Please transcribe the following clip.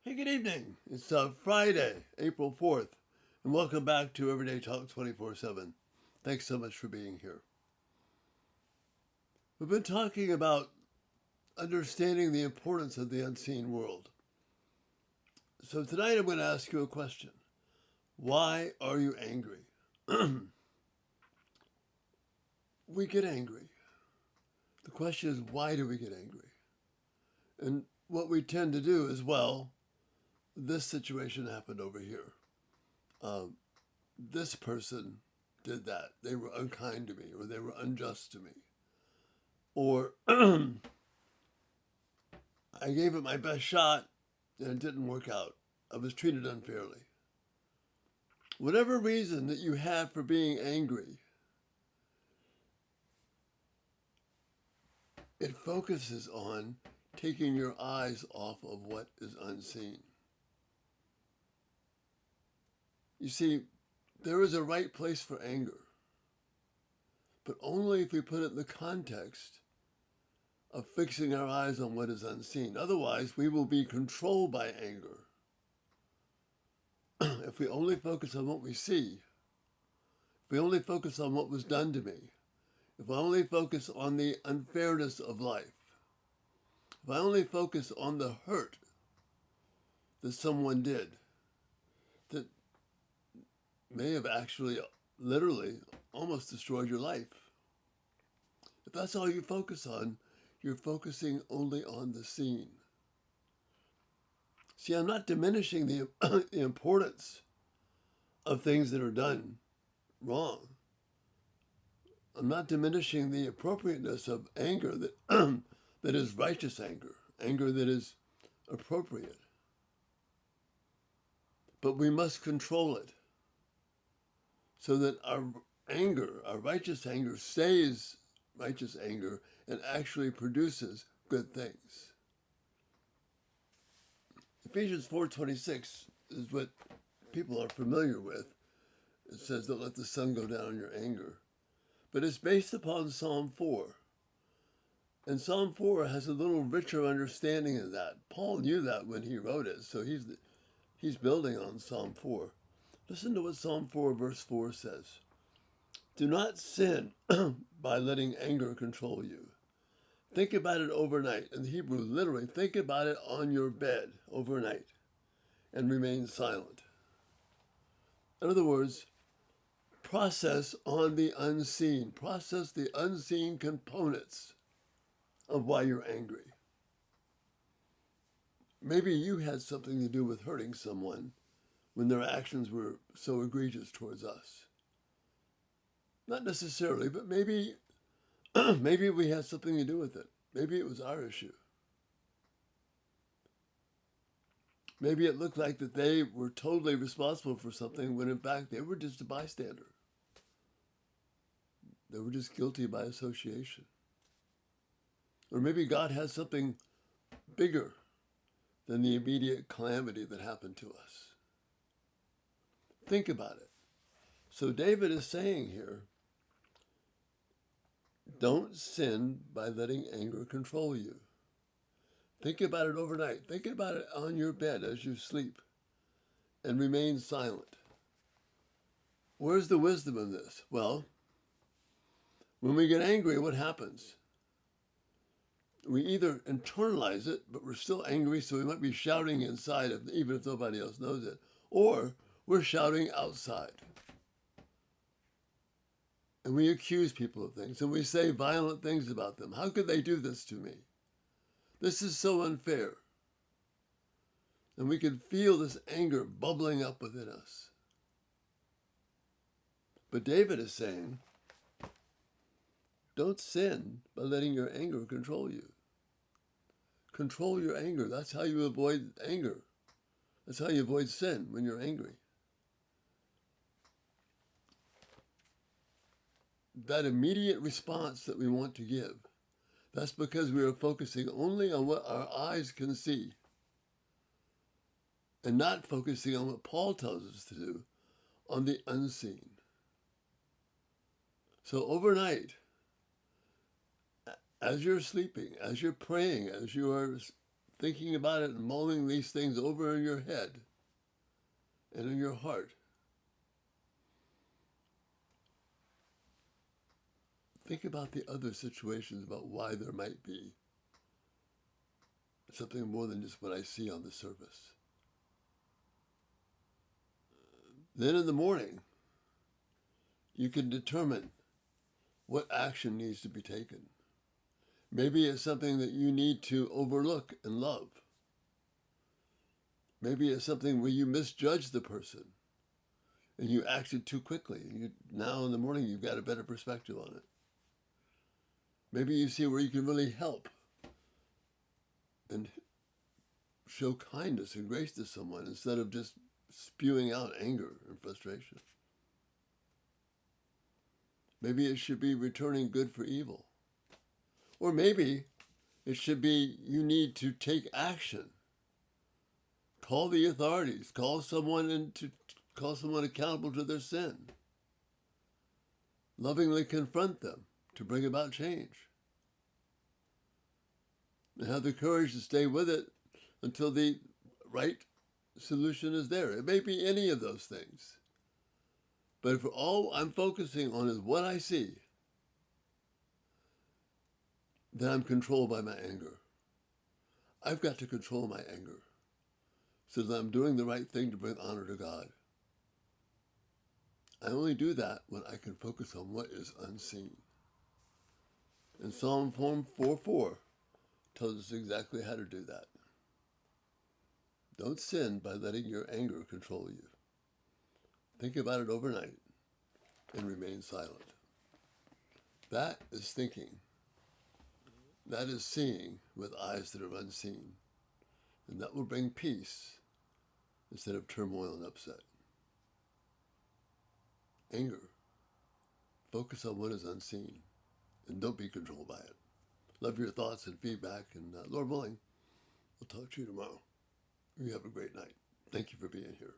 Hey, good evening. It's Friday, April 4th, and welcome back to Everyday Talk 24/7. Thanks so much for being here. We've been talking about understanding the importance of the unseen world. So tonight I'm going to ask you a question. Why are you angry? We get angry. The question is, why do we get angry? And what we tend to do is, well, this situation happened over here. Um, this person did that. They were unkind to me, or they were unjust to me. Or I gave it my best shot and it didn't work out. I was treated unfairly. Whatever reason that you have for being angry, it focuses on taking your eyes off of what is unseen. You see, there is a right place for anger, but only if we put it in the context of fixing our eyes on what is unseen. Otherwise, we will be controlled by anger. If we only focus on what we see, if we only focus on what was done to me, if I only focus on the unfairness of life, if I only focus on the hurt that someone did that may have actually literally almost destroyed your life, if that's all you focus on, you're focusing only on the seen. See, I'm not diminishing the, the importance of things that are done wrong. I'm not diminishing the appropriateness of anger that, that is righteous anger, anger that is appropriate. But we must control it so that our anger, our righteous anger, stays righteous anger and actually produces good things. Ephesians 4:26 is what people are familiar with. It says, "Don't let the sun go down on your anger." But it's based upon Psalm 4. And Psalm 4 has a little richer understanding of that. Paul knew that when he wrote it, so he's building on Psalm 4. Listen to what Psalm 4 verse 4 says. Do not sin by letting anger control you. Think about it overnight. In the Hebrew, literally, think about it on your bed overnight and remain silent. In other words, process on the unseen. Process the unseen components of why you're angry. Maybe you had something to do with hurting someone when their actions were so egregious towards us. Not necessarily, but maybe maybe we had something to do with it. Maybe it was our issue. Maybe it looked like that they were totally responsible for something when in fact they were just a bystander. They were just guilty by association. Or maybe God has something bigger than the immediate calamity that happened to us. Think about it. So David is saying here, don't sin by letting anger control you. Think about it overnight. Think about it on your bed as you sleep and remain silent. Where's the wisdom in this? Well, when we get angry, what happens? We either internalize it, but we're still angry, so we might be shouting inside, even if nobody else knows it, or we're shouting outside. And we accuse people of things, and we say violent things about them. How could they do this to me? This is so unfair. And we can feel this anger bubbling up within us. But David is saying, don't sin by letting your anger control you. Control your anger. That's how you avoid anger. That's how you avoid sin when you're angry. That immediate response that we want to give, that's because we are focusing only on what our eyes can see and not focusing on what Paul tells us to do, on the unseen. So overnight, as you're sleeping, as you're praying, as you are thinking about it and mulling these things over in your head and in your heart, think about the other situations about why there might be something more than just what I see on the surface. Then in the morning, you can determine what action needs to be taken. Maybe it's something that you need to overlook and love. Maybe it's something where you misjudged the person and you acted too quickly. And now in the morning, you've got a better perspective on it. Maybe you see where you can really help and show kindness and grace to someone instead of just spewing out anger and frustration. Maybe it should be returning good for evil. Or maybe it should be you need to take action. Call the authorities. Call someone accountable to their sin. Lovingly confront them to bring about change. And have the courage to stay with it until the right solution is there. It may be any of those things. But if all I'm focusing on is what I see, then I'm controlled by my anger. I've got to control my anger so that I'm doing the right thing to bring honor to God. I only do that when I can focus on what is unseen. And Psalm 4:4 tells us exactly how to do that. Don't sin by letting your anger control you. Think about it overnight and remain silent. That is thinking. That is seeing with eyes that are unseen. And that will bring peace instead of turmoil and upset. Anger. Focus on what is unseen and don't be controlled by it. Love your thoughts and feedback, and Lord willing, I'll talk to you tomorrow. You have a great night. Thank you for being here.